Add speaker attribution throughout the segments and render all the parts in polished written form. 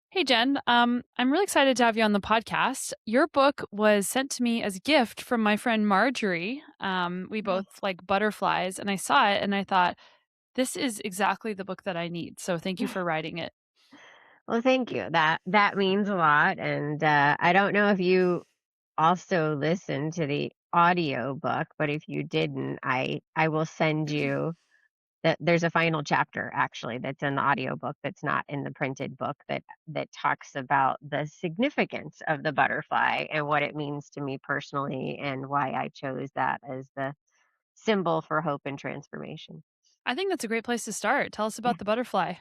Speaker 1: Hey Jen, I'm really excited to have you on the podcast. Your book was sent to me as a gift from my friend Marjorie. We both like butterflies, and I saw it and I thought, this is exactly the book that I need. So thank you for writing it.
Speaker 2: Well, thank you. That means a lot, and, I don't know if you also listened to the audio book, but if you didn't, I will send you there's a final chapter actually that's in the audio book that's not in the printed book that talks about the significance of the butterfly and what it means to me personally and why I chose that as the symbol for hope and transformation.
Speaker 1: I think that's a great place to start. Tell us about the butterfly.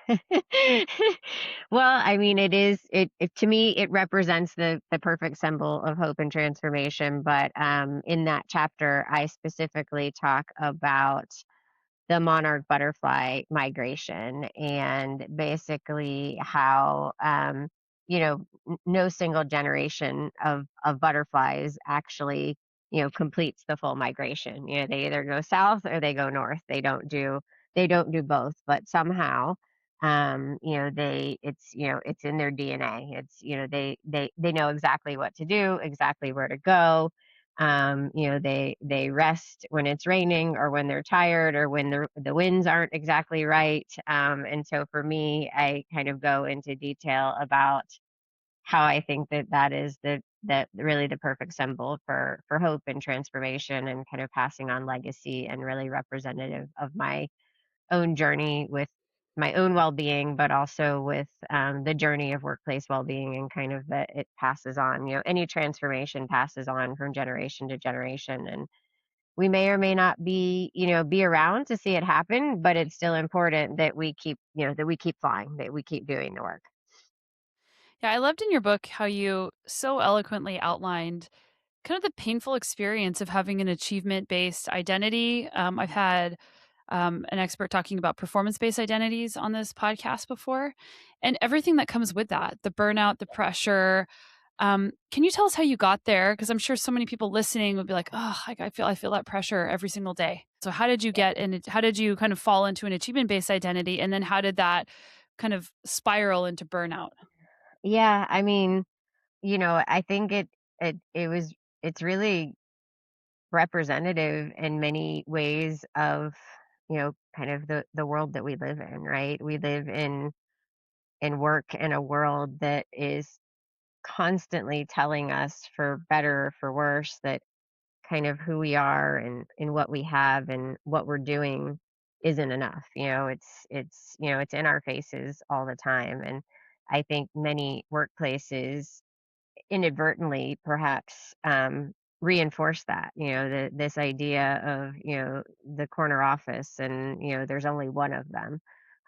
Speaker 2: Well, I mean, it to me it represents the perfect symbol of hope and transformation. But in that chapter, I specifically talk about the monarch butterfly migration and basically how no single generation of butterflies actually completes the full migration. They either go south or they go north. They don't do both, but somehow it's in their DNA. They know exactly what to do, exactly where to go. They rest when it's raining or when they're tired or when the winds aren't exactly right. And so for me, I kind of go into detail about how I think that is that really the perfect symbol for hope and transformation and kind of passing on legacy and really representative of my own journey with my own well-being, but also with the journey of workplace well-being and kind of that it passes on. Any transformation passes on from generation to generation, and we may or may not be around to see it happen, but it's still important that we keep flying, that we keep doing the work.
Speaker 1: Yeah, I loved in your book how you so eloquently outlined kind of the painful experience of having an achievement based identity. I've had an expert talking about performance based identities on this podcast before, and everything that comes with that, the burnout, the pressure. Can you tell us how you got there? Because I'm sure so many people listening would be like, "Oh, I feel that pressure every single day." So how did you get in? How did you kind of fall into an achievement based identity, and then how did that kind of spiral into burnout?
Speaker 2: Yeah, I mean, I think it's really representative in many ways of kind of the world that we live in, right? We live in work in a world that is constantly telling us, for better or for worse, that kind of who we are and what we have and what we're doing isn't enough. It's in our faces all the time. And I think many workplaces inadvertently perhaps reinforce that, this idea of the corner office, and there's only one of them.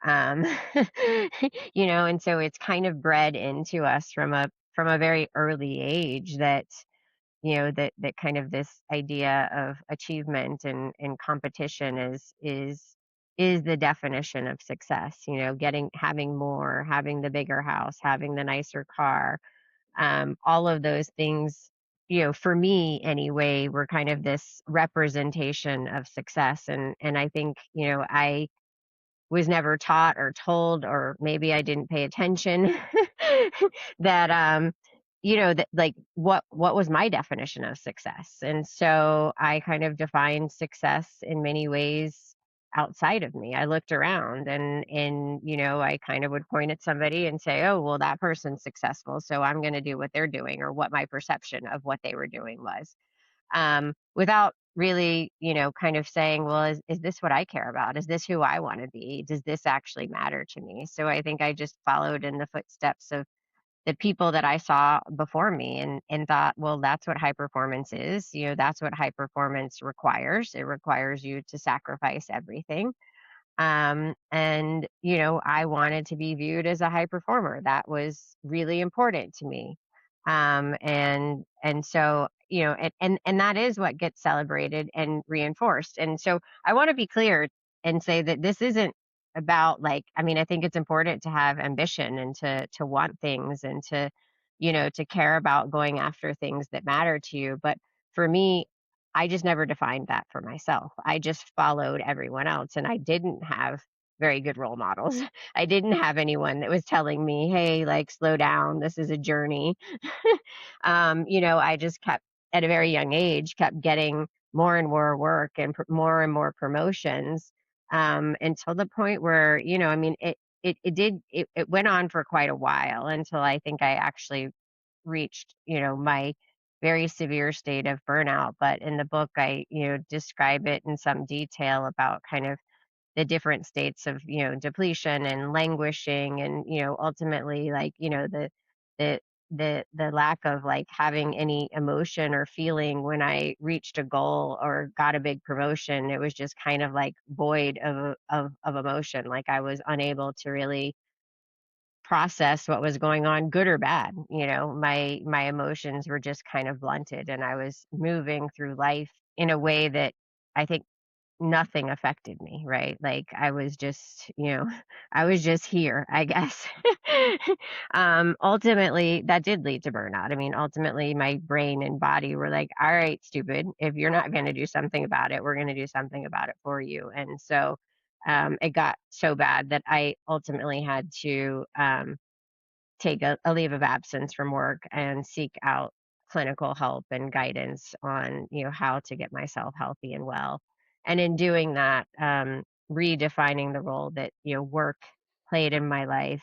Speaker 2: um and so it's kind of bred into us from a very early age that that kind of this idea of achievement and competition is the definition of success. Having more, having the bigger house, having the nicer car, all of those things, for me anyway, were kind of this representation of success. And I think, I was never taught or told, or maybe I didn't pay attention that that like what was my definition of success. And so I kind of defined success in many ways outside of me. I looked around, and I kind of would point at somebody and say, "Oh, well, that person's successful, so I'm going to do what they're doing," or what my perception of what they were doing was, without really, kind of saying, well, is this what I care about? Is this who I want to be? Does this actually matter to me? So I think I just followed in the footsteps of the people that I saw before me, and thought, well, that's what high performance is. That's what high performance requires. It requires you to sacrifice everything. And I wanted to be viewed as a high performer. That was really important to me. And so and that is what gets celebrated and reinforced. And so I want to be clear and say that this isn't about, like, I mean, I think it's important to have ambition and to want things, and to care about going after things that matter to you. But for me, I just never defined that for myself. I just followed everyone else, and I didn't have very good role models. I didn't have anyone that was telling me, "Hey, like, slow down. This is a journey." I just kept, at a very young age, kept getting more and more work and more and more promotions, until the point where, I mean, it went on for quite a while until I think I actually reached, my very severe state of burnout. But in the book, I, describe it in some detail about kind of the different states of, depletion and languishing, and, ultimately, like, the the lack of, like, having any emotion or feeling when I reached a goal or got a big promotion. It was just kind of like void of emotion. Like, I was unable to really process what was going on, good or bad. My emotions were just kind of blunted, and I was moving through life in a way that I think nothing affected me, right? Like, I was just, I was just here, I guess. Ultimately, that did lead to burnout. I mean, ultimately, my brain and body were like, all right, stupid, if you're not going to do something about it, we're going to do something about it for you. And so, it got so bad that I ultimately had to, take a leave of absence from work and seek out clinical help and guidance on, how to get myself healthy and well. And in doing that, redefining the role that, work played in my life,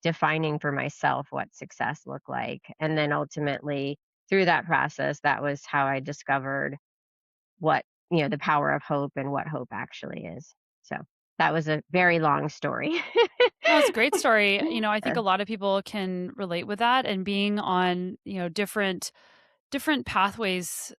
Speaker 2: defining for myself what success looked like. And then ultimately, through that process, that was how I discovered what, the power of hope and what hope actually is. So that was a very long story.
Speaker 1: No, it's a great story. I think
Speaker 2: Sure.
Speaker 1: a lot of people can relate with that and being on, different pathways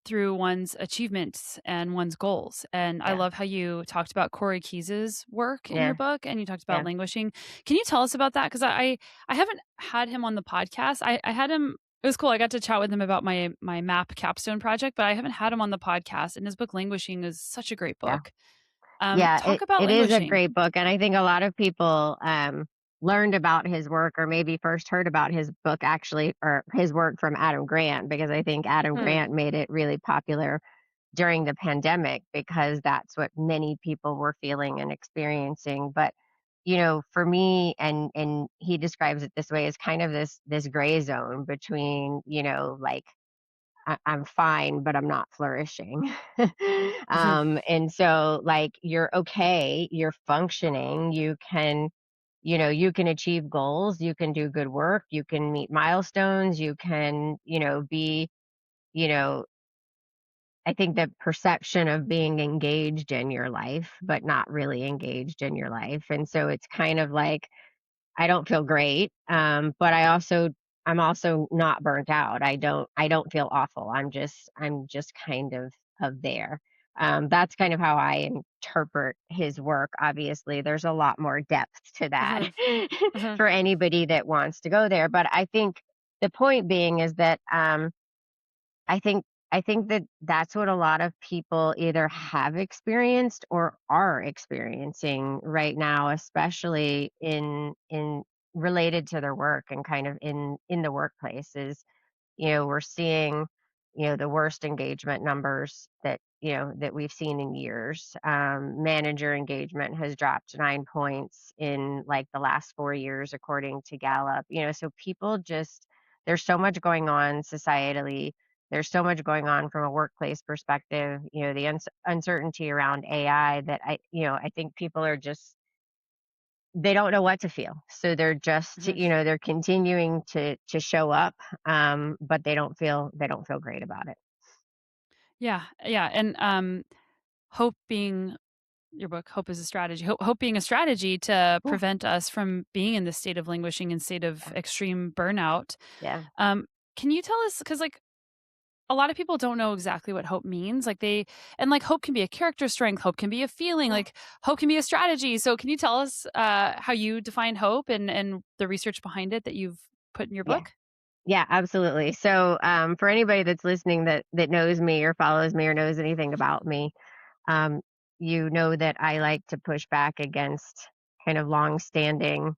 Speaker 1: through one's achievements and one's goals. And I
Speaker 2: Yeah.
Speaker 1: love how you talked about Corey Keyes's work in your
Speaker 2: Yeah.
Speaker 1: book and you talked about
Speaker 2: Yeah.
Speaker 1: languishing. Can you tell us about that? Because I haven't had him on the podcast. I had him. It was cool. I got to chat with him about my map capstone project, but I haven't had him on the podcast. And his book Languishing is such a great
Speaker 2: Yeah.
Speaker 1: book.
Speaker 2: Yeah,
Speaker 1: Talk about
Speaker 2: it is a
Speaker 1: languishing.
Speaker 2: great book, and I think a lot of people, learned about his work, or maybe first heard about his book, actually, or his work, from Adam Grant, because I think Adam
Speaker 1: Hmm.
Speaker 2: Grant made it really popular during the pandemic, because that's what many people were feeling and experiencing. But, for me, and he describes it this way, is kind of this gray zone between, like, I'm fine, but I'm not flourishing.
Speaker 1: Mhm.
Speaker 2: And so, like, you're okay, you're functioning, you can achieve goals, you can do good work, you can meet milestones, you can, be, you know, I think the perception of being engaged in your life, but not really engaged in your life. And so it's kind of like, I don't feel great, but I'm also not burnt out. I don't feel awful. I'm just kind of there. That's kind of how I interpret his work. Obviously, there's a lot more depth to that
Speaker 1: Mhm. Mhm.
Speaker 2: for anybody that wants to go there. But I think the point being is that, I think I think that that's what a lot of people either have experienced or are experiencing right now, especially in related to their work, and kind of in the workplace. Is, we're seeing, the worst engagement numbers that we've seen in years. Manager engagement has dropped 9 points in, like, the last 4 years, according to Gallup. So people just, there's so much going on societally. There's so much going on from a workplace perspective. The uncertainty around AI, that I think people are just, they don't know what to feel. So they're just,
Speaker 1: Mhm.
Speaker 2: they're continuing to show up, but they don't feel great about it.
Speaker 1: Yeah, yeah, and, hope being your book, Hope is a Strategy. Hope being a strategy to
Speaker 2: Yeah,
Speaker 1: prevent us from being in this state of languishing and state of
Speaker 2: yeah,
Speaker 1: extreme burnout.
Speaker 2: yeah,
Speaker 1: Um, can you tell us, because like, a lot of people don't know exactly what hope means, like, hope can be a character strength, hope can be a feeling,
Speaker 2: yeah,
Speaker 1: like, hope can be a strategy. So can you tell us, how you define hope and the research behind it that you've put in your
Speaker 2: yeah,
Speaker 1: book?
Speaker 2: yeah, absolutely. So, for anybody that's listening that knows me or follows me or knows anything about me, um, you know that I like to push back against kind of long-standing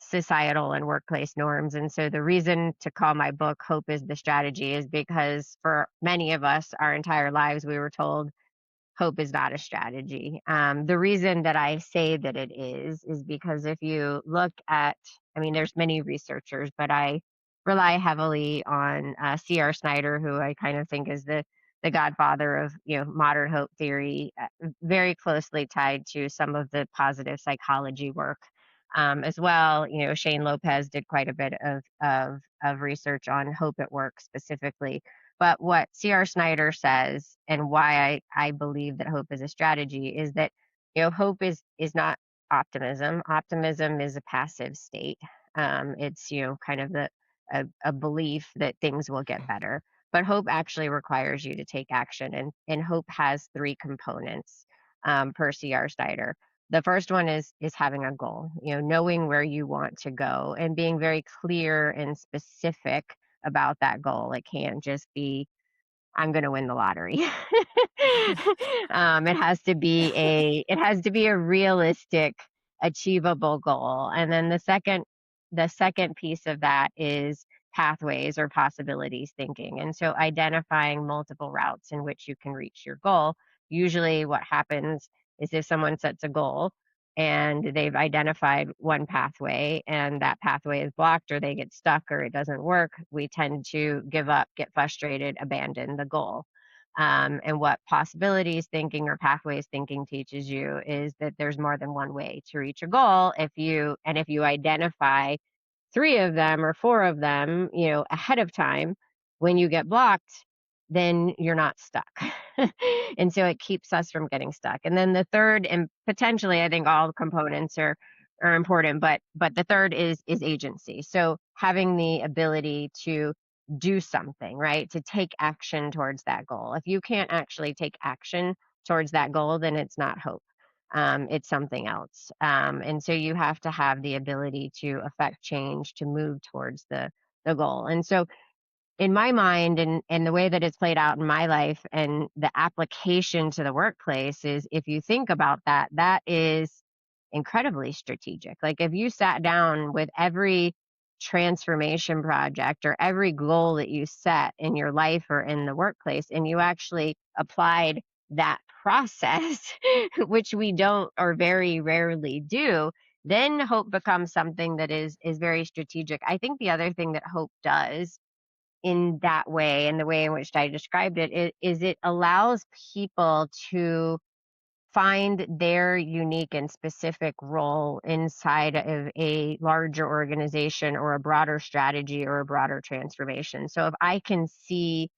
Speaker 2: societal and workplace norms. And so the reason to call my book Hope is the Strategy is because for many of us, our entire lives, we were told hope is not a strategy. The reason that I say that it is because if you look at, I mean, there's many researchers, but I rely heavily on C.R. Snyder, who I kind of think is the godfather of modern hope theory, very closely tied to some of the positive psychology work. As well, Shane Lopez did quite a bit of research on hope at work specifically, but what C.R. Snyder says, and why I believe that hope is a strategy, is that hope is not optimism. Optimism is a passive state. It's kind of a belief that things will get better. But hope actually requires you to take action, and hope has three components per C.R. Snyder. The first one is having a goal, knowing where you want to go and being very clear and specific about that goal. It can't just be, I'm going to win the lottery. It has to be a realistic, achievable goal. And then the second piece of that is pathways or possibilities thinking. And so identifying multiple routes in which you can reach your goal. Usually what happens is if someone sets a goal and they've identified one pathway and that pathway is blocked or they get stuck or it doesn't work, we tend to give up, get frustrated, abandon the goal. And what possibilities thinking or pathways thinking teaches you is that there's more than one way to reach a goal if you identify three of them or four of them, ahead of time. When you get blocked, then you're not stuck. And so it keeps us from getting stuck. And then the third, and potentially I think all components are important, but the third is agency. So having the ability to do something, right? To take action towards that goal. If you can't actually take action towards that goal, then it's not hope. It's something else. And so you have to have the ability to affect change to move towards the goal. And so in my mind and the way that it's played out in my life and the application to the workplace is, if you think about that, that is incredibly strategic. Like if you sat down with every transformation project or every goal that you set in your life or in the workplace and you actually applied that process, which we don't or very rarely do, then hope becomes something that is very strategic. I think the other thing that hope does in that way, and the way in which I described it, is it allows people to find their unique and specific role inside of a larger organization or a broader strategy or a broader transformation. So if I can see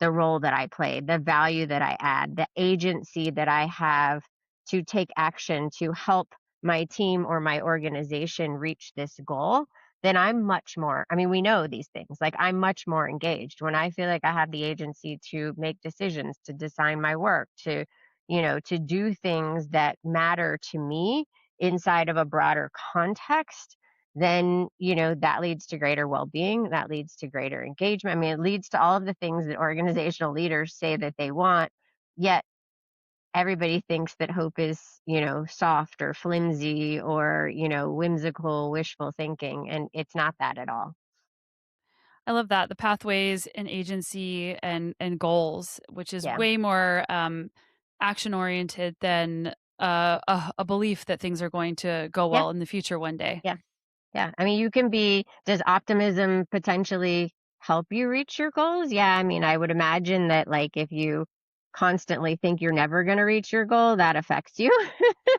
Speaker 2: the role that I play, the value that I add, the agency that I have to take action to help my team or my organization reach this goal, then I'm much more, I mean, we know these things. Like I'm much more engaged when I feel like I have the agency to make decisions, to design my work, to do things that matter to me inside of a broader context. Then that leads to greater well-being, that leads to greater engagement. I mean, it leads to all of the things that organizational leaders say that they want, yet everybody thinks that hope is soft or flimsy or whimsical wishful thinking, and it's not that at all.
Speaker 1: I love that, the pathways and agency and goals, which is
Speaker 2: Yeah.
Speaker 1: way more, action oriented than, a belief that things are going to go
Speaker 2: Yeah.
Speaker 1: well in the future one day.
Speaker 2: Yeah. Yeah, I mean, does optimism potentially help you reach your goals? Yeah, I mean, I would imagine that, like, if you constantly think you're never going to reach your goal, that affects you.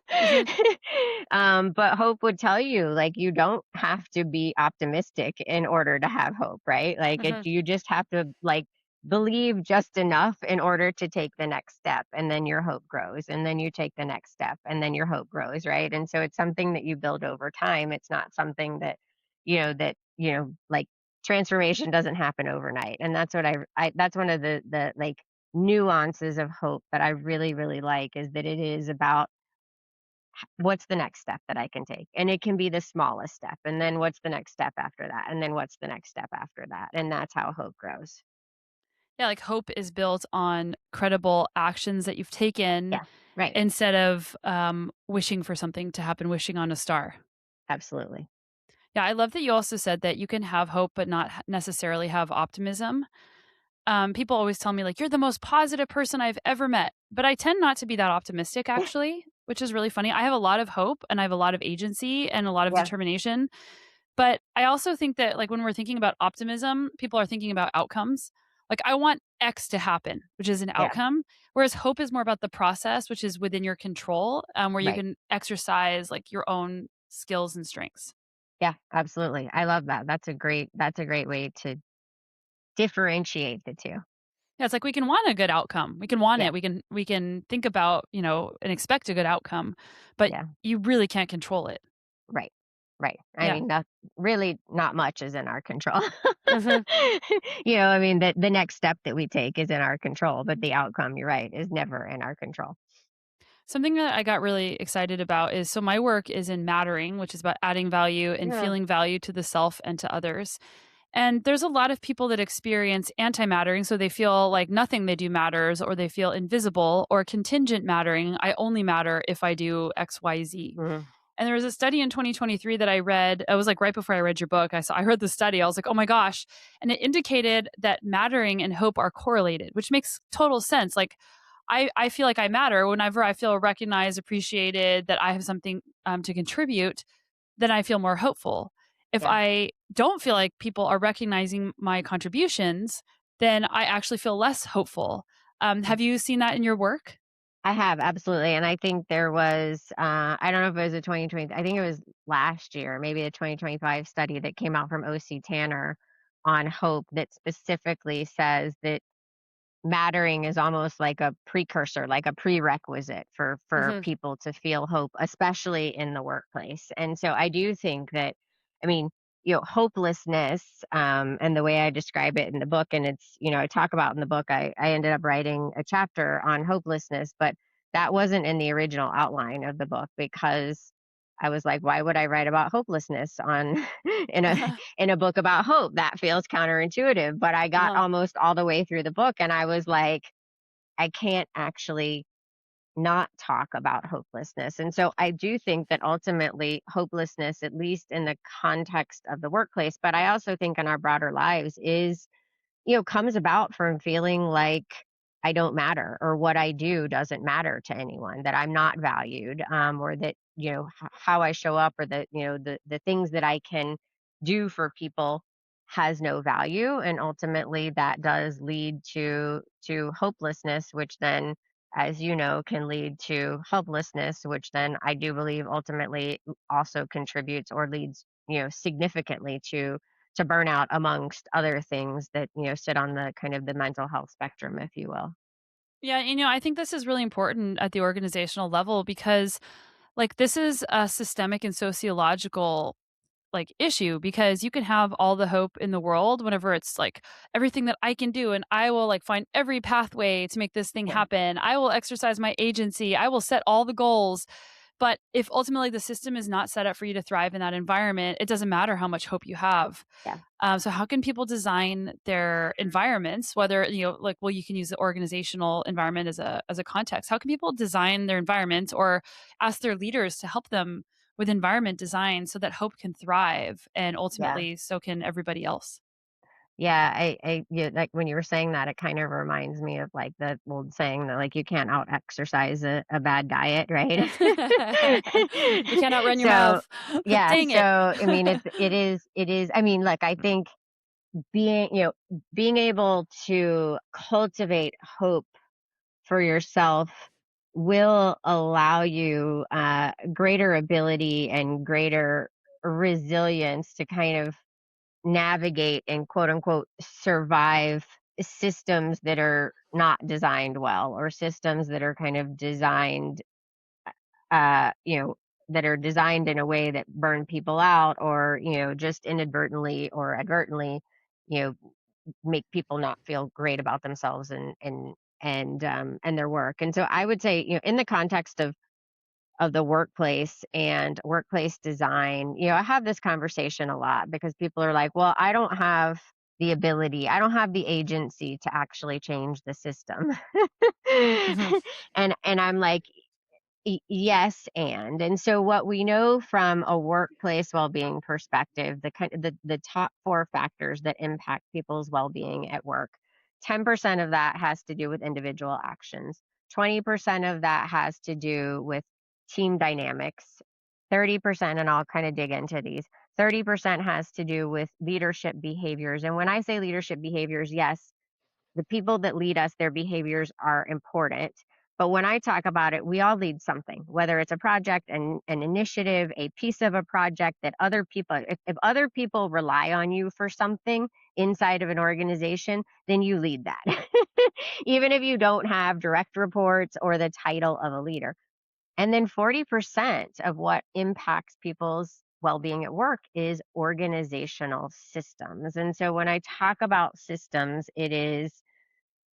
Speaker 1: Mhm,
Speaker 2: But hope would tell you, like, you don't have to be optimistic in order to have hope, right? Like,
Speaker 1: mhm.
Speaker 2: you just have to, like, believe just enough in order to take the next step. And then your hope grows. And then you take the next step. And then your hope grows, right? And so it's something that you build over time. It's not something like transformation doesn't happen overnight. And that's what that's one of the like nuances of hope that I really, really like, is that it is about what's the next step that I can take? And it can be the smallest step. And then what's the next step after that? And then what's the next step after that? And that's how hope grows.
Speaker 1: Yeah, like, hope is built on credible actions that you've taken
Speaker 2: Yeah. Right.
Speaker 1: instead of, wishing for something to happen, wishing on a star.
Speaker 2: Absolutely.
Speaker 1: Yeah, I love that you also said that you can have hope, but not necessarily have optimism. People always tell me, like, "You're the most positive person I've ever met." But I tend not to be that optimistic, actually, which is really funny. I have a lot of hope and I have a lot of agency and a lot of
Speaker 2: Yeah,
Speaker 1: determination. But I also think that, like, when we're thinking about optimism, people are thinking about outcomes. Like, I want X to happen, which is an
Speaker 2: yeah,
Speaker 1: outcome, whereas hope is more about the process, which is within your control, where you
Speaker 2: right.
Speaker 1: can exercise, like, your own skills and strengths.
Speaker 2: Yeah, absolutely. I love that. That's a great way to differentiate the 2.
Speaker 1: Yeah, it's like we can want a good outcome. We can want
Speaker 2: Yeah,
Speaker 1: it. We can think about, and expect a good outcome, but
Speaker 2: yeah,
Speaker 1: you really can't control it.
Speaker 2: right, right. I
Speaker 1: Yeah.
Speaker 2: mean, not really not much is in our control.
Speaker 1: Mhm.
Speaker 2: I mean, the next step that we take is in our control, but the outcome, you're right, is never in our control.
Speaker 1: Something that I got really excited about is, so my work is in mattering, which is about adding value and
Speaker 2: Yeah,
Speaker 1: feeling value to the self and to others. And there's a lot of people that experience anti-mattering, so they feel like nothing they do matters, or they feel invisible, or contingent mattering, I only matter if I do XYZ.
Speaker 2: mhm,
Speaker 1: And there was a study in 2023 that I read. It was like right before I read your book. I heard the study. I was like, "Oh my gosh." And it indicated that mattering and hope are correlated, which makes total sense. Like, I feel like I matter whenever I feel recognized, appreciated, that I have something to contribute, then I feel more hopeful. If
Speaker 2: yeah,
Speaker 1: I don't feel like people are recognizing my contributions, then I actually feel less hopeful.
Speaker 2: yeah.
Speaker 1: Have you seen that in your work?
Speaker 2: I have, absolutely, and I think there was, I don't know if it was a 2020, I think it was last year, maybe a 2025 study that came out from OC Tanner on hope that specifically says that mattering is almost like a precursor, like a prerequisite for
Speaker 1: Mhm.
Speaker 2: people to feel hope, especially in the workplace. And so I do think that, I mean, hopelessness, and the way I describe it in the book, and it's, I talk about in the book, I ended up writing a chapter on hopelessness, but that wasn't in the original outline of the book because I was like, why would I write about hopelessness on in a in a book about hope? That feels counterintuitive. But I got
Speaker 1: Uh-huh.
Speaker 2: almost all the way through the book and I was like, I can't actually not talk about hopelessness. And so I do think that ultimately hopelessness, at least in the context of the workplace, but I also think in our broader lives, is comes about from feeling like I don't matter or what I do doesn't matter to anyone, that I'm not valued, or that, how I show up or the things that I can do for people has no value. And ultimately that does lead to hopelessness, which then, as you know, can lead to helplessness, which then I do believe ultimately also contributes or leads, significantly to burnout amongst other things that, sit on the kind of the mental health spectrum, if you will.
Speaker 1: Yeah, I think this is really important at the organizational level because, like, this is a systemic and sociological, like, issue, because you can have all the hope in the world whenever it's like everything that I can do, and I will, like, find every pathway to make this thing
Speaker 2: Yeah,
Speaker 1: happen. I will exercise my agency. I will set all the goals. But if ultimately the system is not set up for you to thrive in that environment, it doesn't matter how much hope you have.
Speaker 2: yeah,
Speaker 1: So how can people design their environments? Whether, like, well, you can use the organizational environment as a context. How can people design their environment, or ask their leaders to help them with environment design, so that hope can thrive, and
Speaker 2: yeah.
Speaker 1: ultimately so can everybody else?
Speaker 2: Yeah, yeah, like when you were saying that, it kind of reminds me of like the old saying that like you can't out exercise a bad diet, right?
Speaker 1: You can't outrun your
Speaker 2: So
Speaker 1: mouth.
Speaker 2: yeah,
Speaker 1: Dang
Speaker 2: so
Speaker 1: it.
Speaker 2: I mean it is, I mean, look, I think being able to cultivate hope for yourself will allow you greater ability and greater resilience to kind of navigate and quote unquote survive systems that are not designed well or systems that are kind of designed uh you know that are designed in a way that burn people out or just inadvertently or advertently you know make people not feel great about themselves and their work. And so I would say, in the context of the workplace and workplace design, I have this conversation a lot because people are like, well, I don't have the ability, I don't have the agency to actually change the system.
Speaker 1: Mhm.
Speaker 2: and I'm like, Yes, and so what we know from a workplace well-being perspective, the top 4 factors that impact people's well-being at work, 10% of that has to do with individual actions, 20% of that has to do with team dynamics, 30%, and I'll kind of dig into these, 30% has to do with leadership behaviors. And when I say leadership behaviors, yes, the people that lead us, their behaviors are important. But when I talk about it, we all lead something, whether it's a project, an initiative, a piece of a project that other people, if other people rely on you for something inside of an organization, then you lead that. Even if you don't have direct reports or the title of a leader. And then 40% of what impacts people's well being at work is organizational systems. And so when I talk about systems, it is,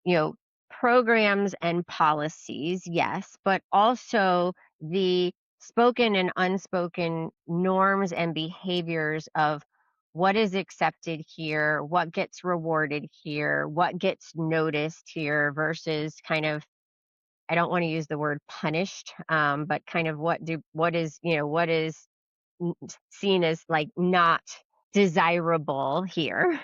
Speaker 2: you know, programs and policies, yes, but also the spoken and unspoken norms and behaviors of what is accepted here, what gets rewarded here, what gets noticed here versus kind of, I don't want to use the word punished, but kind of what is, what is seen as like not desirable here.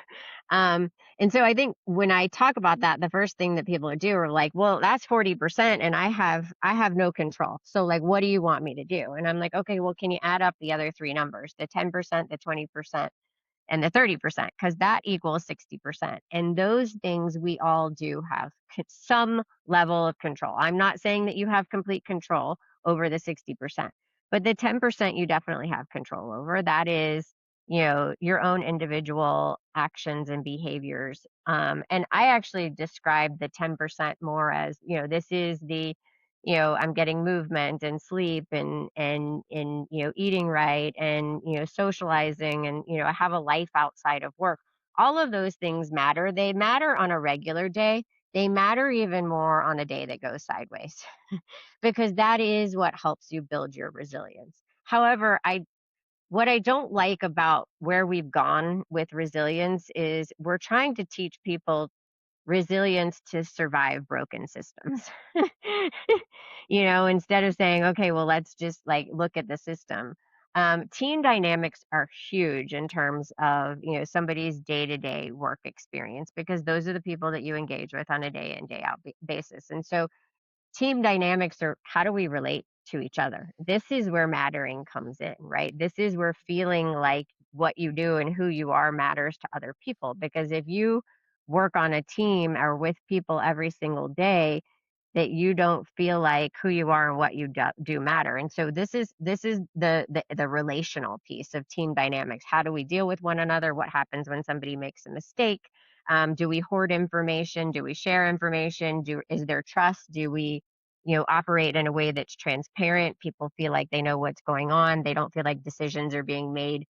Speaker 2: And so I think when I talk about that, the first thing that people do are like, well, that's 40% and I have no control. So like what do you want me to do? And I'm like, okay, well, can you add up the other three numbers, the 10%, the 20%, and the 30%, because that equals 60%. And those things we all do have some level of control. I'm not saying that you have complete control over the 60%, but the 10% you definitely have control over. That is, your own individual actions and behaviors. And I actually describe the 10% more as, this is the, I'm getting movement and sleep and eating right and socializing and I have a life outside of work. All of those things matter. They matter on a regular day. They matter even more on a day that goes sideways because that is what helps you build your resilience. However, I what I don't like about where we've gone with resilience is we're trying to teach people resilience to survive broken systems. Instead of saying, okay, well, let's just like look at the system. Team dynamics are huge in terms of somebody's day-to-day work experience because those are the people that you engage with on a day in day out basis. And so team dynamics are, how do we relate to each other? This is where mattering comes in, right? This is where feeling like what you do and who you are matters to other people. Because if you work on a team or with people every single day, that you don't feel like who you are and what you do matter. And so this is the relational piece of team dynamics. How do we deal with one another? What happens when somebody makes a mistake? Do we hoard information? Do we share information? Is there trust? Do we, operate in a way that's transparent? People feel like they know what's going on. They don't feel like decisions are being made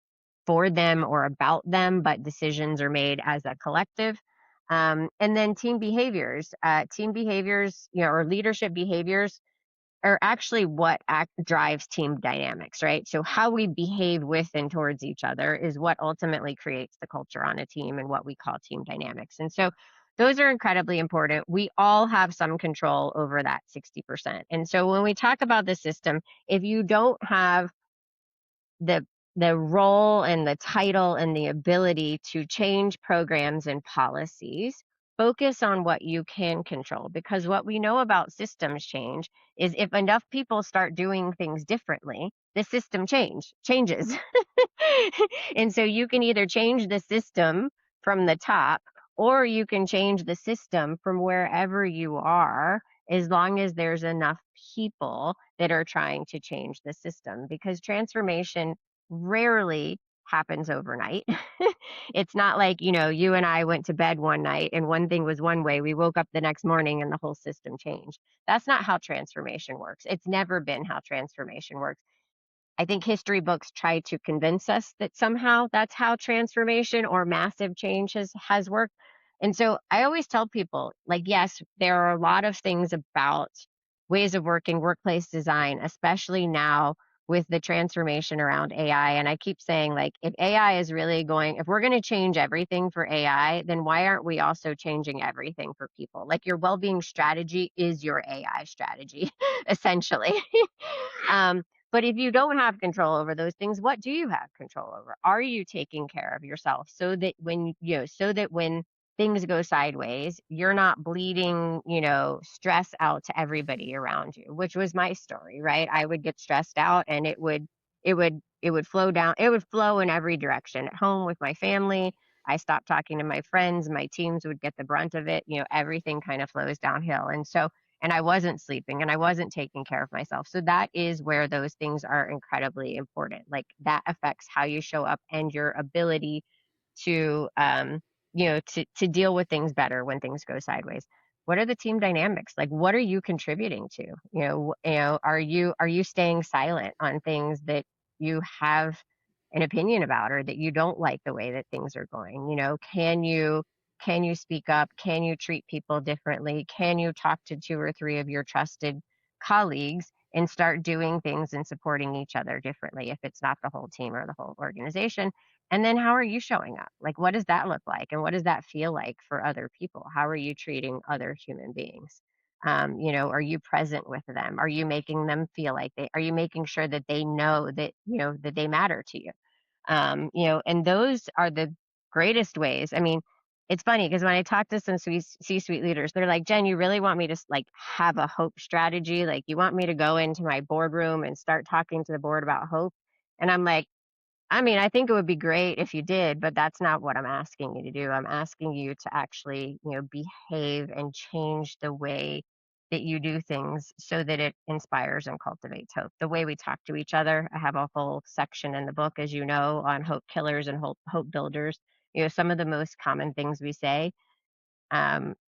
Speaker 2: for them or about them, but decisions are made as a collective. And then team behaviors. Team behaviors, or leadership behaviors are actually what drives team dynamics, right? So how we behave with and towards each other is what ultimately creates the culture on a team and what we call team dynamics. And so those are incredibly important. We all have some control over that 60%. And so when we talk about the system, if you don't have the the role and the title and the ability to change programs and policies, focus on what you can control, because what we know about systems change is if enough people start doing things differently, the system changes. And so you can either change the system from the top or you can change the system from wherever you are, as long as there's enough people that are trying to change the system, because transformation rarely happens overnight. It's not like, you and I went to bed one night and one thing was one way. We woke up the next morning and the whole system changed. That's not how transformation works. It's never been how transformation works. I think history books try to convince us that somehow that's how transformation or massive change has worked. And so I always tell people, like, yes, there are a lot of things about ways of working, workplace design, especially now with the transformation around AI. And I keep saying, like, if AI is really going, if we're going to change everything for AI, then why aren't we also changing everything for people? Like, your well being strategy is your AI strategy, essentially. um, but if you don't have control over those things, what do you have control over? Are you taking care of yourself so that when things go sideways, you're not bleeding, stress out to everybody around you, which was my story, right? I would get stressed out and it would flow down, it would flow in every direction. At home with my family, I stopped talking to my friends, my teams would get the brunt of it, everything kind of flows downhill. And I wasn't sleeping and I wasn't taking care of myself. So that is where those things are incredibly important. Like, that affects how you show up and your ability to to deal with things better when things go sideways. What are the team dynamics? Like, what are you contributing to? Are you staying silent on things that you have an opinion about, or that you don't like the way that things are going? Can you speak up? Can you treat people differently? Can you talk to two or three of your trusted colleagues and start doing things and supporting each other differently if it's not the whole team or the whole organization? And then how are you showing up? Like, what does that look like? And what does that feel like for other people? How are you treating other human beings? Are you present with them? Are you making them feel like are you making sure that they know that they matter to you? And those are the greatest ways. I mean, it's funny because when I talk to some C-suite leaders, they're like, "Jen, you really want me to like have a hope strategy? Like, you want me to go into my boardroom and start talking to the board about hope?" And I'm like, I mean, I think it would be great if you did, but that's not what I'm asking you to do. I'm asking you to actually, behave and change the way that you do things so that it inspires and cultivates hope. The way we talk to each other. I have a whole section in the book, as you know, on hope killers and hope builders. Some of the most common things we say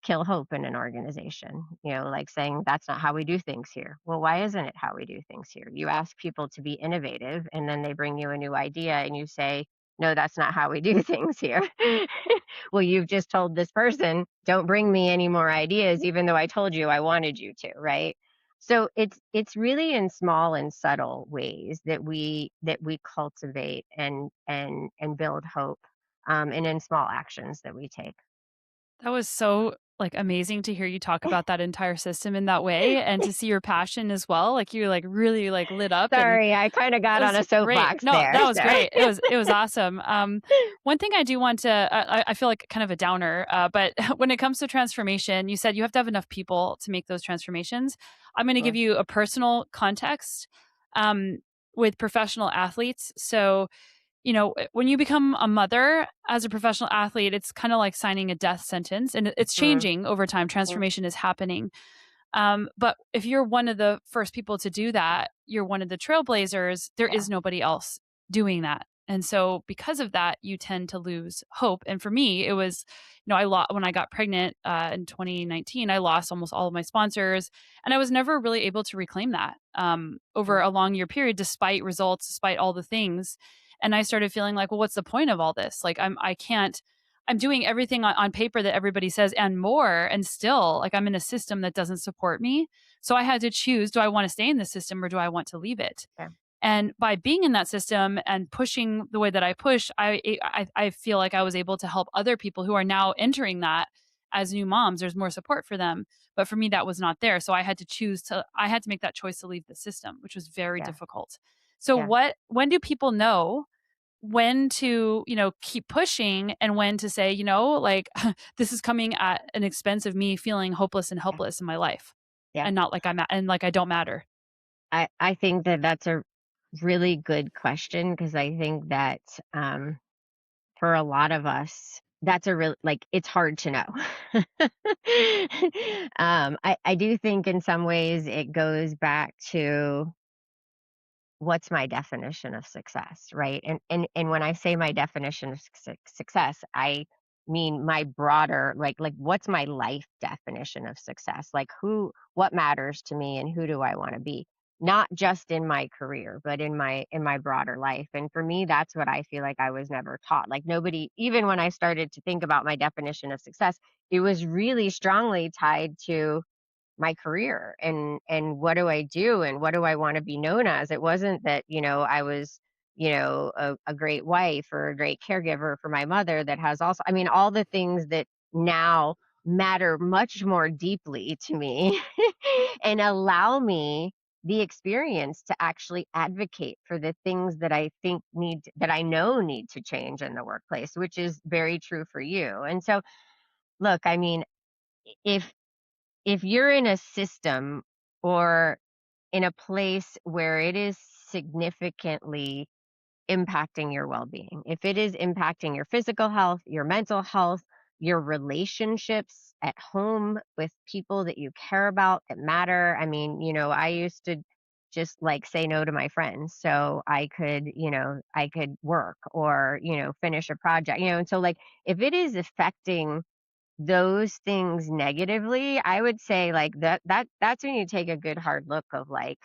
Speaker 2: kill hope in an organization, like saying, that's not how we do things here. Well, why isn't it how we do things here? You ask people to be innovative and then they bring you a new idea and you say, no, that's not how we do things here. Well, you've just told this person, don't bring me any more ideas, even though I told you I wanted you to, right? So it's really in small and subtle ways that we cultivate and build hope, and in small actions that we take.
Speaker 1: That was so, like, amazing to hear you talk about that entire system in that way and to see your passion as well, like, you, like, really, like, lit up and
Speaker 2: Sorry, I kinda got
Speaker 1: it
Speaker 2: on
Speaker 1: was
Speaker 2: a
Speaker 1: great.
Speaker 2: soapbox
Speaker 1: No,
Speaker 2: there,
Speaker 1: that was
Speaker 2: so
Speaker 1: great. It was awesome. One thing I do want to I feel like kind of a downer, but when it comes to transformation, you said you have to have enough people to make those transformations. I'm gonna give
Speaker 2: Sure.
Speaker 1: you a personal context, um, with professional athletes. So, when you become a mother as a professional athlete, it's kinda like signing a death sentence, and it's
Speaker 2: Mhm,
Speaker 1: changing over time.
Speaker 2: mhm,
Speaker 1: Transformation is happening. But if you're one of the first people to do that, you're one of the trailblazers, there
Speaker 2: yeah,
Speaker 1: is nobody else doing that. And so because of that, you tend to lose hope. And for me, it was, I lost when I got pregnant in 2019, I lost almost all of my sponsors, and I was never really able to reclaim that over
Speaker 2: mm,
Speaker 1: a long year period, despite results, despite all the things. And I started feeling like, well, what's the point of all this? Like, I can't I'm doing everything on paper that everybody says and more, and still, like, I'm in a system that doesn't support me. So I had to choose, do I want to stay in the system or do I want to leave it?
Speaker 2: yeah,
Speaker 1: And by being in that system and pushing the way that I push, I feel like I was able to help other people who are now entering that as new moms. There's more support for them, but for me, that was not there. So I had to make that choice to leave the system, which was very
Speaker 2: yeah,
Speaker 1: difficult. So
Speaker 2: yeah,
Speaker 1: when do people know when to, keep pushing and when to say, like, this is coming at an expense of me feeling hopeless and
Speaker 2: yeah,
Speaker 1: helpless in my life
Speaker 2: yeah.
Speaker 1: and not like and like I don't matter.
Speaker 2: I think that that's a really good question because I think that, for a lot of us, that's a real like, it's hard to know. I do think in some ways it goes back to what's my definition of success, right? And when I say my definition of success, I mean my broader, like what's my life definition of success? Like, what matters to me and who do I want to be? Not just in my career, but in my broader life. And for me, that's what I feel like I was never taught. Like, nobody, even when I started to think about my definition of success, it was really strongly tied to my career and what do I do and what do I want to be known as. It wasn't that, I was, a great wife or a great caregiver for my mother that has also, I mean, all the things that now matter much more deeply to me and allow me the experience to actually advocate for the things that I think that I know need to change in the workplace, which is very true for you. And so, look, I mean, if you're in a system or in a place where it is significantly impacting your well-being, if it is impacting your physical health, your mental health, your relationships at home with people that you care about that matter. I mean, I used to just like say no to my friends so I could work or, finish a project, and so like if it is affecting those things negatively, I would say like that's when you take a good hard look of like,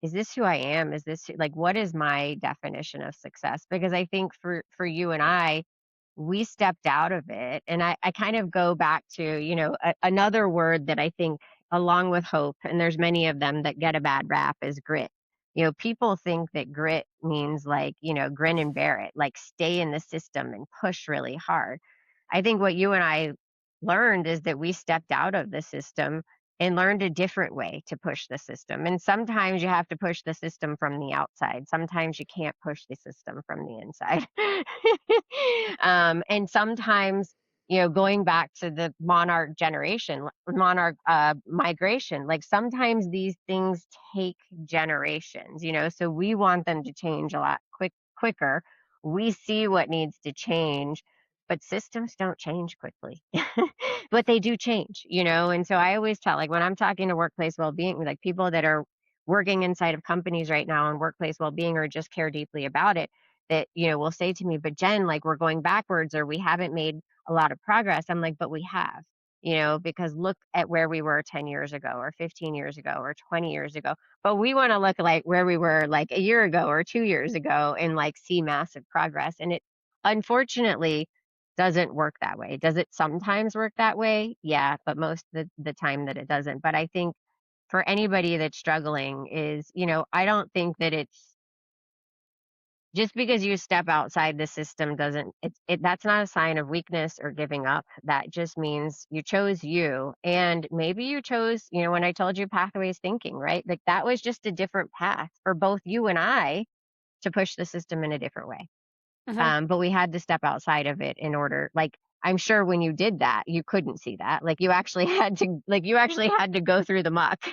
Speaker 2: is this who I am? Is this like what is my definition of success? Because I think for you and I, we stepped out of it. And I kind of go back to, another word that I think along with hope, and there's many of them that get a bad rap is grit. People think that grit means like, grin and bear it, like stay in the system and push really hard. I think what you and I learned is that we stepped out of the system and learned a different way to push the system. And sometimes you have to push the system from the outside. Sometimes you can't push the system from the inside. And sometimes, going back to the monarch migration, like sometimes these things take generations, so we want them to change a lot quicker. We see what needs to change, but systems don't change quickly. But they do change, and so I always tell, like, when I'm talking to workplace well-being, like, people that are working inside of companies right now on workplace well-being or just care deeply about it, that, will say to me, "But Jen, like, we're going backwards or we haven't made a lot of progress." I'm like, "But we have." Because look at where we were 10 years ago or 15 years ago or 20 years ago. But we want to look like where we were like a year ago or 2 years ago and like see massive progress. And it unfortunately doesn't work that way. Does it sometimes work that way? Yeah, but most of the time that it doesn't. But I think for anybody that's struggling is, I don't think that it's just because you step outside the system doesn't that's not a sign of weakness or giving up. That just means you chose you. And maybe you chose, when I told you pathways thinking, right? Like that was just a different path for both you and I to push the system in a different way.
Speaker 1: Mhm.
Speaker 2: But we had to step outside of it in order, like, I'm sure when you did that, you couldn't see that. Like you actually had to go through the muck,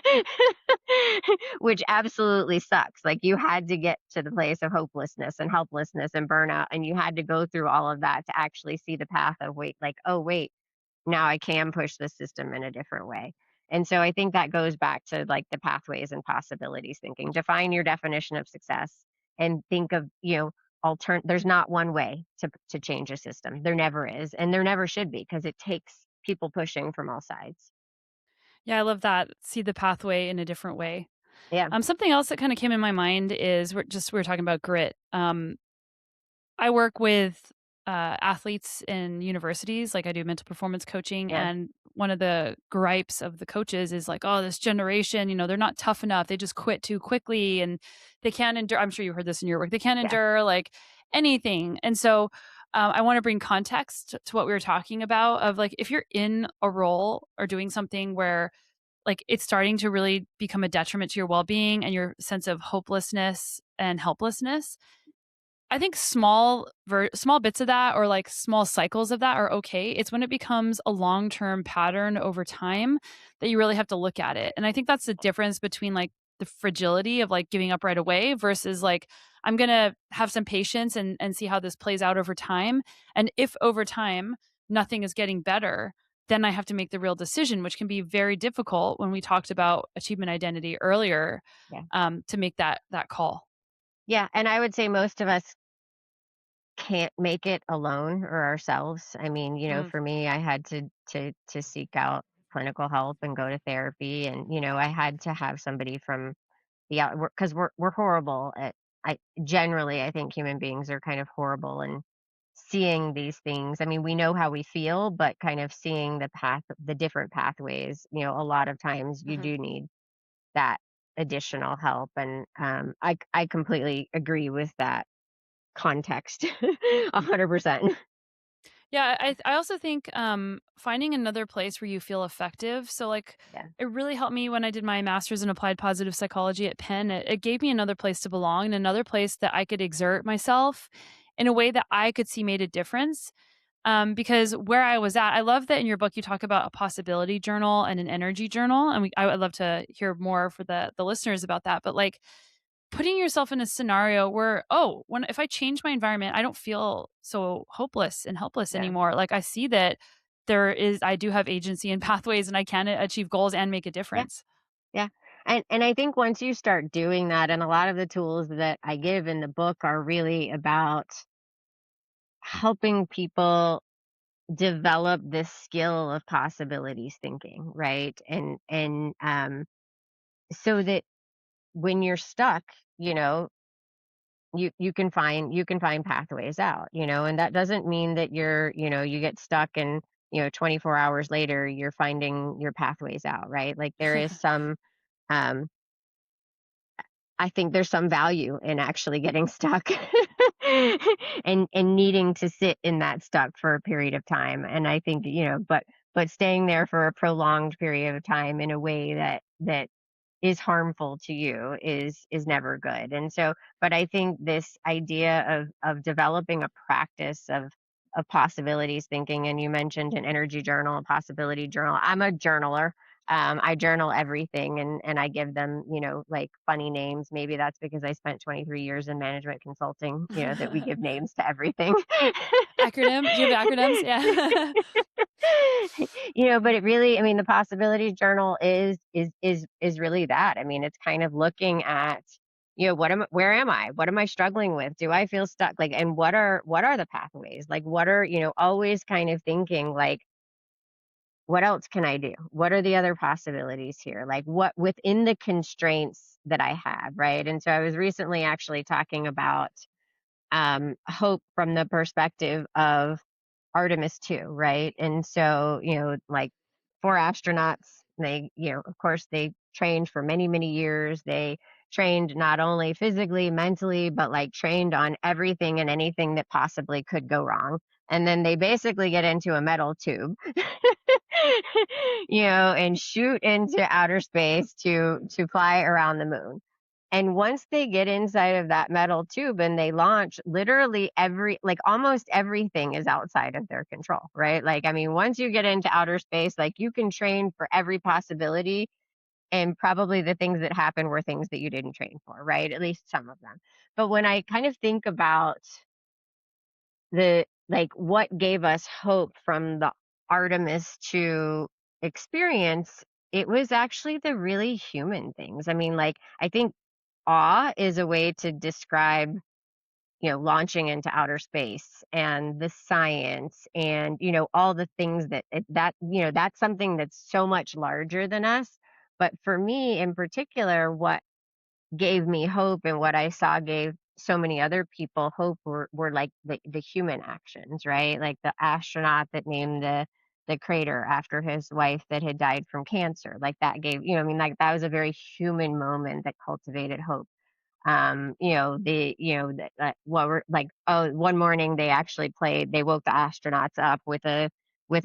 Speaker 2: which absolutely sucks. Like you had to get to the place of hopelessness and helplessness and burnout, and you had to go through all of that to actually see the path of wait, like, oh wait, now I can push the system in a different way. And so I think that goes back to like the pathways and possibilities thinking. Define your definition of success and think of, there's not one way to change a system. There never is, and there never should be because it takes people pushing from all sides.
Speaker 1: Yeah, I love that. See the pathway in a different way.
Speaker 2: Yeah,
Speaker 1: Something else that kinda came in my mind is we were talking about grit. I work with, athletes in universities, like, I do mental performance coaching,
Speaker 2: yeah,
Speaker 1: and one of the gripes of the coaches is like, "Oh, this generation, they're not tough enough. They just quit too quickly, and they can't endure." I'm sure you heard this in your work. "They can't
Speaker 2: yeah,
Speaker 1: endure, like, anything." And so, I wanna bring context to what we were talking about of, like, if you're in a role or doing something where, like, it's starting to really become a detriment to your well-being and your sense of hopelessness and helplessness, I think small bits of that or, like, small cycles of that are okay. It's when it becomes a long-term pattern over time that you really have to look at it, and I think that's the difference between, like, the fragility of, like, giving up right away versus, like, I'm gonna have some patience and see how this plays out over time, and if over time nothing is getting better, then I have to make the real decision, which can be very difficult when we talked about achievement identity earlier,
Speaker 2: yeah,
Speaker 1: to make that call.
Speaker 2: yeah. And I would say most of us can't make it alone or ourselves. I mean,
Speaker 1: Mm.
Speaker 2: for me, I had to seek out clinical help and go to therapy, and I had to have somebody from the out because we're horrible at. I generally I think human beings are kind of horrible seeing these things. I mean, we know how we feel, but kind of seeing the different pathways, a lot of times you
Speaker 1: Mhm.
Speaker 2: do need that additional help. And I completely agree with that context. 100%.
Speaker 1: Yeah, I also think, finding another place where you feel effective. So, like,
Speaker 2: Yeah.
Speaker 1: it really helped me when I did my master's in applied positive psychology at Penn. It gave me another place to belong and another place that I could exert myself in a way that I could see made a difference. Because where I was at, I love that in your book you talk about a possibility journal and an energy journal, and I would love to hear more for the listeners about that. But like putting yourself in a scenario where, oh, when if I change my environment, I don't feel so hopeless and helpless
Speaker 2: Yeah.
Speaker 1: anymore. Like I see that I do have agency and pathways and I can achieve goals and make a
Speaker 2: Yeah.
Speaker 1: difference.
Speaker 2: Yeah. And I think once you start doing that, and a lot of the tools that I give in the book are really about helping people develop this skill of possibilities thinking, right? And so that when you're stuck, you know, you can find pathways out, and that doesn't mean that you get stuck and 24 hours later you're finding your pathways out, right? Like there is some um I think there's some value in actually getting stuck and needing to sit in that stuck for a period of time. And I think, but staying there for a prolonged period of time in a way that is harmful to you is never good. And so, but I think this idea of developing a practice of possibilities thinking, and you mentioned an energy journal, a possibility journal. I'm a journaler. I journal everything, and I give them, like funny names. Maybe that's because I spent 23 years in management consulting, that we give names to everything.
Speaker 1: Acronym? Do you have acronyms? Yeah.
Speaker 2: But it really, I mean, the possibilities journal is really that. I mean, it's kind of looking at, where am I? What am I struggling with? Do I feel stuck? Like, and what are the pathways? Like, what are, always kind of thinking like, what else can I do? What are the other possibilities here? Like, what within the constraints that I have, right? And so I was recently actually talking about hope from the perspective of Artemis too, right? And so, like 4 astronauts, of course, they trained for many, many years. They trained not only physically, mentally, but like trained on everything and anything that possibly could go wrong. And then they basically get into a metal tube, and shoot into outer space to fly around the moon. And once they get inside of that metal tube and they launch, literally like almost everything is outside of their control, right? Like, I mean, once you get into outer space, like you can train for every possibility. And probably the things that happen were things that you didn't train for, right? At least some of them. But when I kind of think about like what gave us hope from the Artemis to experience, it was actually the really human things. I mean, like, I think awe is a way to describe, launching into outer space and the science and, all the things that's something that's so much larger than us. But for me in particular, what gave me hope and what I saw gave so many other people hope were like the human actions, right? Like the astronaut that named the crater after his wife that had died from cancer. Like that gave, I mean, like that was a very human moment that cultivated hope. What were like, oh, one morning they woke the astronauts up with a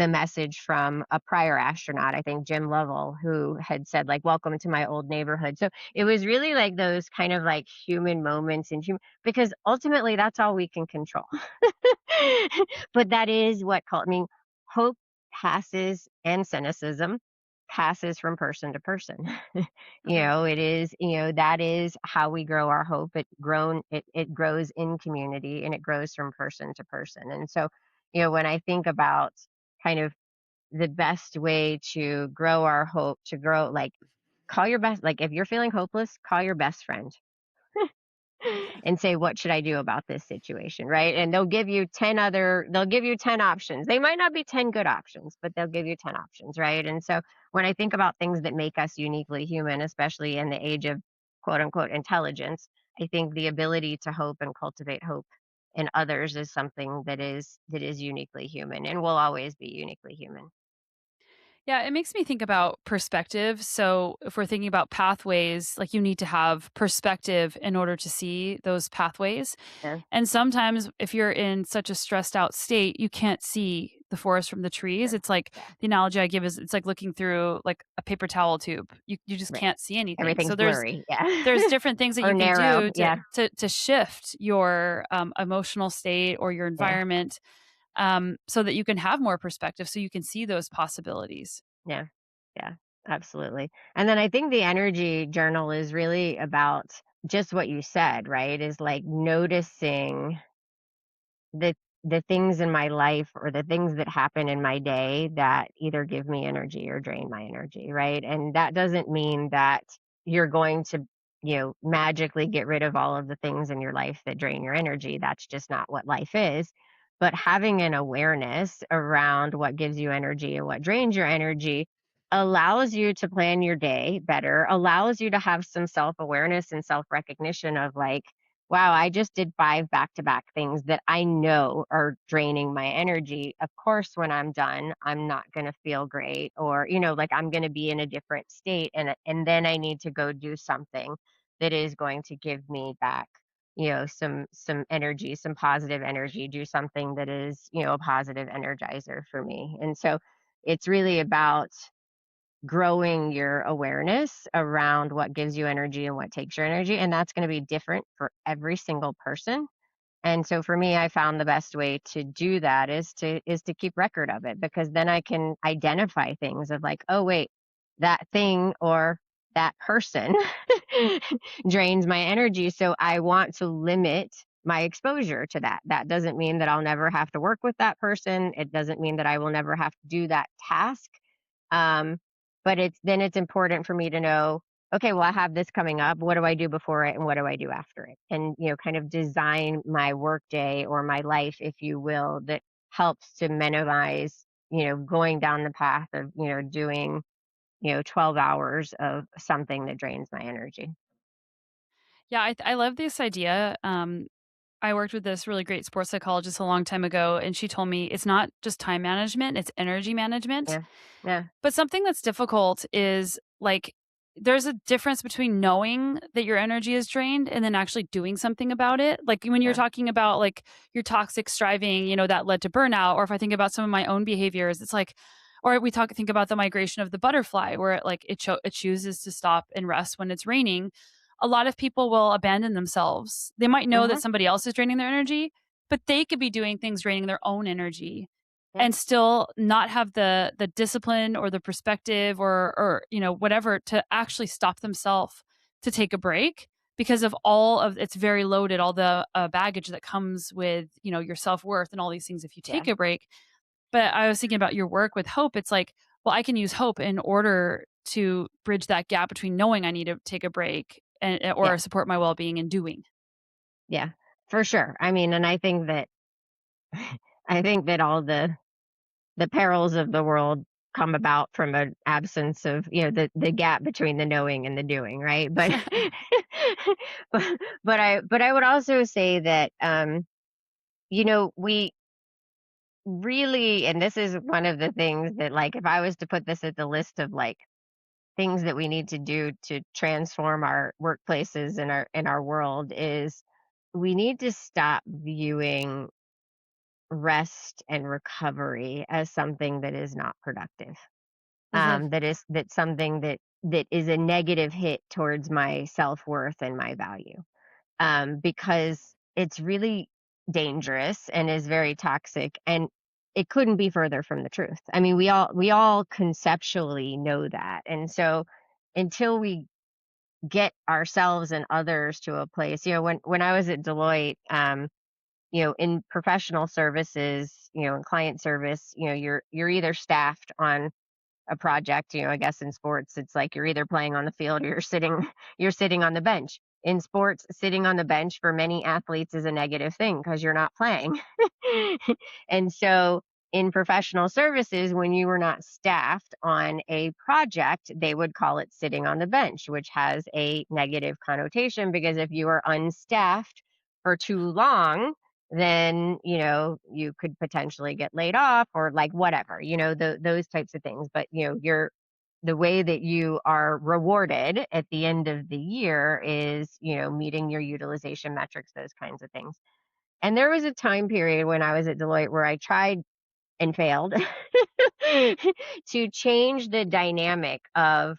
Speaker 2: message from a prior astronaut, I think Jim Lovell, who had said like, welcome to my old neighborhood. So it was really like those kind of like human moments and human, because ultimately that's all we can control. But that is I mean, hope passes, and cynicism passes from person to person.
Speaker 1: Mhm.
Speaker 2: It is, that is how we grow our hope. It grows in community and it grows from person to person. And so, when I think about kind of the best way to grow our hope, to grow, like, call your best, like if you're feeling hopeless, call your best friend and say, what should I do about this situation? Right. And they'll give you 10 options. They might not be 10 good options, but they'll give you 10 options. Right. And so when I think about things that make us uniquely human, especially in the age of quote unquote intelligence, I think the ability to hope and cultivate hope in others is something that is uniquely human and will always be uniquely human.
Speaker 1: Yeah, it makes me think about perspective. So, if we're thinking about pathways, like you need to have perspective in order to see those pathways.
Speaker 2: Yeah,
Speaker 1: And sometimes, if you're in such a stressed out state, you can't see the forest from the trees.
Speaker 2: sure.
Speaker 1: It's like
Speaker 2: Yeah,
Speaker 1: the analogy I give is it's like looking through like a paper towel tube. You just
Speaker 2: right.
Speaker 1: can't see anything. So
Speaker 2: Everything's blurry. Yeah.
Speaker 1: there's different things that
Speaker 2: Or
Speaker 1: you can
Speaker 2: narrow.
Speaker 1: do
Speaker 2: Yeah,
Speaker 1: to shift your emotional state or your
Speaker 2: yeah,
Speaker 1: environment, so that you can have more perspective, so you can see those possibilities.
Speaker 2: yeah, yeah, absolutely. And then I think the energy journal is really about just what you said, right? Is like noticing the the things in my life or the things that happen in my day that either give me energy or drain my energy, right? And that doesn't mean that you're going to, magically get rid of all of the things in your life that drain your energy. That's just not what life is. But having an awareness around what gives you energy and what drains your energy allows you to plan your day better, allows you to have some self-awareness and self-recognition of like, wow, I just did 5 back-to-back things that I know are draining my energy. Of course, when I'm done, I'm not gonna feel great or, like, I'm gonna be in a different state, and then I need to go do something that is going to give me back, some energy, some positive energy, do something that is, a positive energizer for me. And so, it's really about growing your awareness around what gives you energy and what takes your energy, and that's gonna be different for every single person. And so for me, I found the best way to do that is to keep record of it because then I can identify things of like, oh wait, that thing or that person drains my energy. So I want to limit my exposure to that. That doesn't mean that I'll never have to work with that person. It doesn't mean that I will never have to do that task. Um, but it's important for me to know, okay, well, I have this coming up. What do I do before it and what do I do after it? And, kind of design my work day or my life, if you will, that helps to minimize, going down the path of, doing, 12 hours of something that drains my energy.
Speaker 1: Yeah, I love this idea. I worked with this really great sports psychologist a long time ago, and she told me it's not just time management, it's energy management.
Speaker 2: Yeah. Yeah.
Speaker 1: But something that's difficult is like there's a difference between knowing that your energy is drained and then actually doing something about it. Like when you're
Speaker 2: Yeah.
Speaker 1: talking about like your toxic striving, that led to burnout, or if I think about some of my own behaviors, it's like or we think about the migration of the butterfly where it chooses to stop and rest when it's raining. A lot of people will abandon themselves. They might know that
Speaker 2: Hmm.
Speaker 1: somebody else is draining their energy, but they could be doing things draining their own energy
Speaker 2: Yeah.
Speaker 1: and still not have the discipline or the perspective or whatever to actually stop themselves to take a break because of all of it's very loaded all the baggage that comes with your self-worth and all these things if you
Speaker 2: Yeah.
Speaker 1: take a break. But I was thinking about your work with hope. It's like, well, I can use hope in order to bridge that gap between knowing I need to take a break and
Speaker 2: Yeah.
Speaker 1: or support my well-being and doing.
Speaker 2: Yeah. For sure. I mean, and I think that all the perils of the world come about from an absence of, the gap between the knowing and the doing, right? But but I would also say that we really, and this is one of the things that, like, if I was to put this at the list of like things that we need to do to transform our workplaces and our world is we need to stop viewing rest and recovery as something that is not productive. That's something that is a negative hit towards my self-worth and my value, because it's really dangerous and is very toxic, and it couldn't be further from the truth. I mean, we all conceptually know that, and so until we get ourselves and others to a place, when I was at Deloitte, in professional services, in client service, you're either staffed on a project. I guess in sports it's like you're either playing on the field or you're sitting on the bench. In sports, sitting on the bench for many athletes is a negative thing because you're not playing. And so in professional services, when you were not staffed on a project, they would call it sitting on the bench, which has a negative connotation because if you are unstaffed for too long, then, you could potentially get laid off or like whatever, those types of things. But, the way that you are rewarded at the end of the year is, meeting your utilization metrics, those kinds of things. And there was a time period when I was at Deloitte where I tried and failed to change the dynamic of,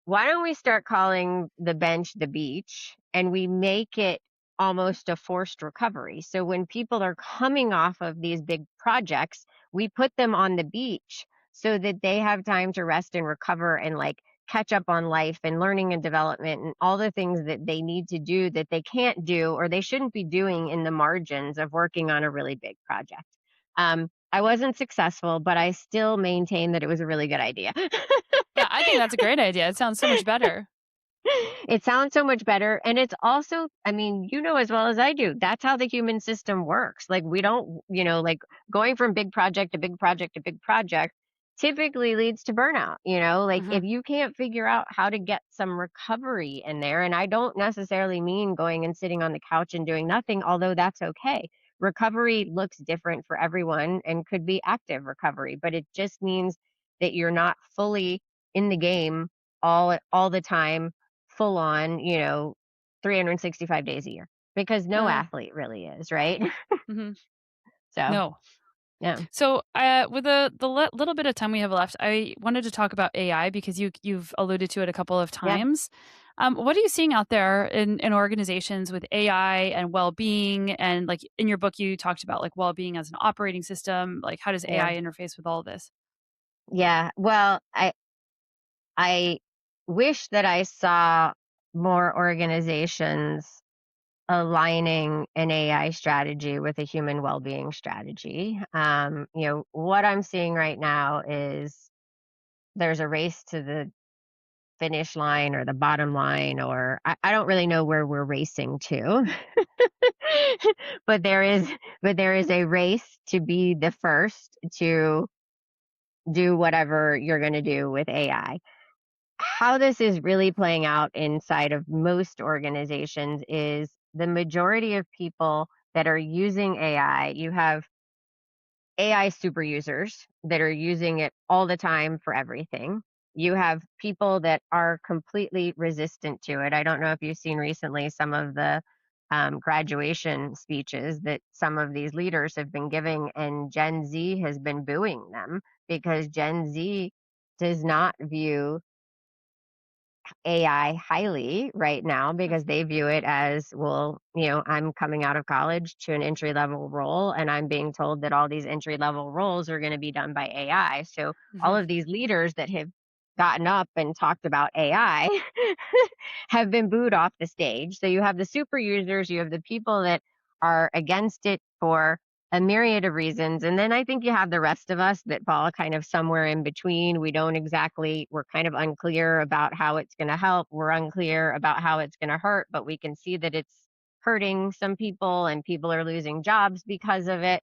Speaker 2: why don't we start calling the bench the beach and we make it almost a forced recovery? So when people are coming off of these big projects, we put them on the beach so that they have time to rest and recover and like catch up on life and learning and development and all the things that they need to do that they can't do or they shouldn't be doing in the margins of working on a really big project. I wasn't successful, but I still maintain that it was a really good idea.
Speaker 1: Yeah, I think that's a great idea. It sounds so much better.
Speaker 2: It sounds so much better. And it's also, I mean, as well as I do, that's how the human system works. Like, we don't, like going from big project to big project to big project typically leads to burnout. Like
Speaker 1: Mhm.
Speaker 2: if you can't figure out how to get some recovery in there, and I don't necessarily mean going and sitting on the couch and doing nothing, although that's okay. Recovery looks different for everyone and could be active recovery, but it just means that you're not fully in the game all the time, full on, 365 days a year, because no
Speaker 1: Uh,
Speaker 2: athlete really is, right?
Speaker 1: mhm.
Speaker 2: So,
Speaker 1: No.
Speaker 2: yeah.
Speaker 1: So, with the little bit of time we have left, I wanted to talk about AI because you've alluded to it a couple of
Speaker 2: Yeah.
Speaker 1: times. What are you seeing out there in organizations with AI and well-being? And like in your book, you talked about like well-being as an operating system. Like, how does
Speaker 2: Yeah.
Speaker 1: AI interface with all of this?
Speaker 2: Yeah. Well, I wish that I saw more organizations aligning an AI strategy with a human well-being strategy. What I'm seeing right now is there's a race to the finish line or the bottom line, or I don't really know where we're racing to. but there is a race to be the first to do whatever you're going to do with AI. How this is really playing out inside of most organizations is the majority of people that are using AI, you have AI super users that are using it all the time for everything. You have people that are completely resistant to it. I don't know if you've seen recently some of the graduation speeches that some of these leaders have been giving, and Gen Z has been booing them because Gen Z does not view AI highly right now because they view it as, well, I'm coming out of college to an entry level role and I'm being told that all these entry level roles are going to be done by AI. So all
Speaker 1: Mhm.
Speaker 2: of these leaders that have gotten up and talked about AI have been booed off the stage. So you have the super users, you have the people that are against it for a myriad of reasons. And then I think you have the rest of us that fall kind of somewhere in between. We're kind of unclear about how it's going to help. We're unclear about how it's going to hurt, but we can see that it's hurting some people and people are losing jobs because of it.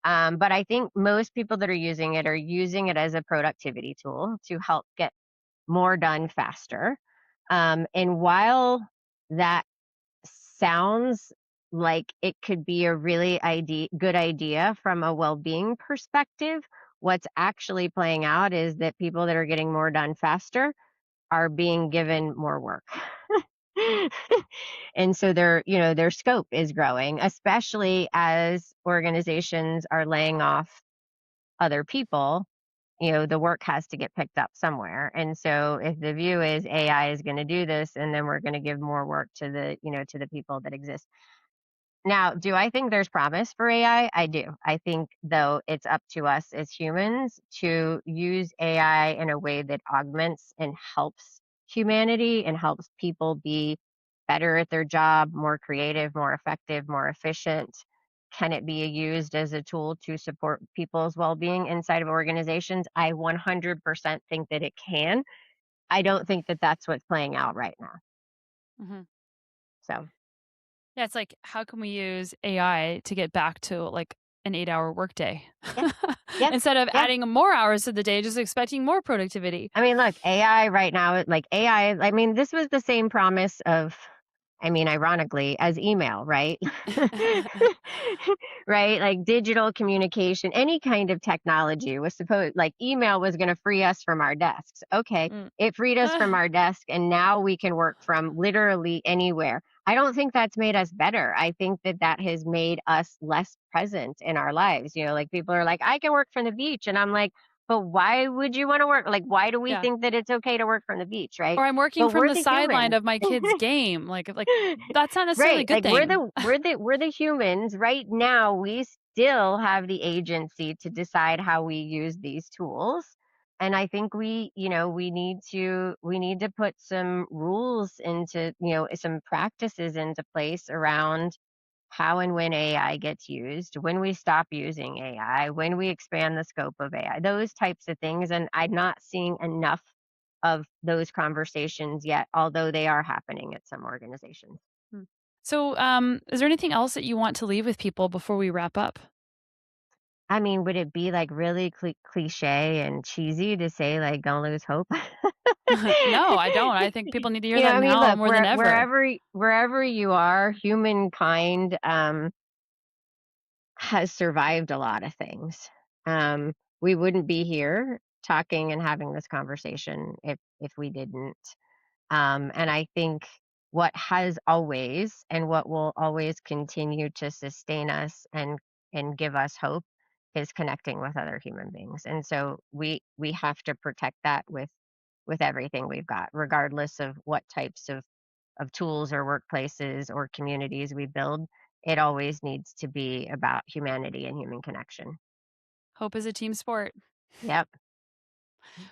Speaker 2: But I think most people that are using it as a productivity tool to help get more done faster. And while that sounds like it could be a really good idea from a well-being perspective, what's actually playing out is that people that are getting more done faster are being given more work. And so their scope is growing, especially as organizations are laying off other people. The work has to get picked up somewhere. And so if the view is AI is going to do this and then we're going to give more work to the people that exist. Now, do I think there's promise for AI? I do. I think, though, it's up to us as humans to use AI in a way that augments and helps humanity and helps people be better at their job, more creative, more effective, more efficient. Can it be used as a tool to support people's well being inside of organizations? I 100% think that it can. I don't think that that's what's playing out right now.
Speaker 1: Mhm.
Speaker 2: So,
Speaker 1: Yeah, it's like, how can we use AI to get back to like an 8-hour workday
Speaker 2: yeah, yeah,
Speaker 1: instead of
Speaker 2: yeah.
Speaker 1: adding more hours to the day, just expecting more productivity?
Speaker 2: I mean, look, AI right now, like AI, I mean, this was the same promise of I mean, ironically, as email, right? Right? Like digital communication, any kind of technology was supposed, like email was going to free us from our desks. Okay,
Speaker 1: Mm.
Speaker 2: it freed us from our desk, and now we can work from literally anywhere. I don't think that's made us better. I think that that has made us less present in our lives. Like people are like, I can work from the beach. And I'm like, but why would you want to work? Like, why do we
Speaker 1: Yeah.
Speaker 2: think that it's okay to work from the beach, right?
Speaker 1: Or I'm working
Speaker 2: But
Speaker 1: from
Speaker 2: we're
Speaker 1: the
Speaker 2: the
Speaker 1: sideline
Speaker 2: humans.
Speaker 1: of my kid's game, like, that's not necessarily a
Speaker 2: Right,
Speaker 1: good
Speaker 2: like we're
Speaker 1: thing.
Speaker 2: the we're the we're the humans. Right now, we still have the agency to decide how we use these tools. And I think we need to put some rules into, some practices into place around how and when AI gets used, when we stop using AI, when we expand the scope of AI, those types of things. And I'm not seeing enough of those conversations yet, although they are happening at some organizations.
Speaker 1: Hmm. So, is there anything else that you want to leave with people before we wrap up?
Speaker 2: I mean, would it be like really cliche and cheesy to say like don't lose hope?
Speaker 1: No, I don't. I think people need to hear that
Speaker 2: I mean,
Speaker 1: now
Speaker 2: look,
Speaker 1: more than ever.
Speaker 2: wherever you are, humankind has survived a lot of things. We wouldn't be here talking and having this conversation if we didn't. And I think what has always and what will always continue to sustain us and give us hope is connecting with other human beings. And so we have to protect that with everything we've got, regardless of what types of tools or workplaces or communities we build. It always needs to be about humanity and human connection.
Speaker 1: Hope is a team sport.
Speaker 2: Yep.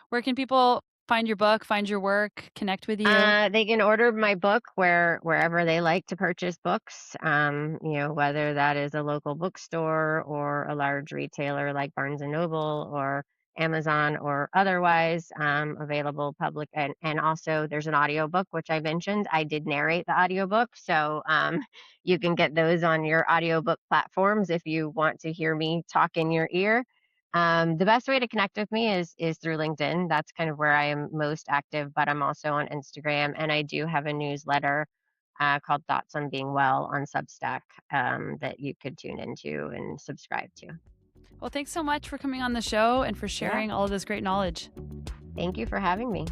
Speaker 1: Where can people find your book, find your work, connect with you?
Speaker 2: They can order my book wherever they like to purchase books. Whether that is a local bookstore or a large retailer like Barnes and Noble or Amazon or otherwise, available public. And also there's an audiobook, which I mentioned. I did narrate the audiobook. So you can get those on your audiobook platforms if you want to hear me talk in your ear. The best way to connect with me is through LinkedIn. That's kind of where I am most active, but I'm also on Instagram, and I do have a newsletter called Thoughts on Being Well on Substack, that you could tune into and subscribe to.
Speaker 1: Well, thanks so much for coming on the show and for
Speaker 2: Yeah,
Speaker 1: sharing all of this great knowledge.
Speaker 2: thank you for having me.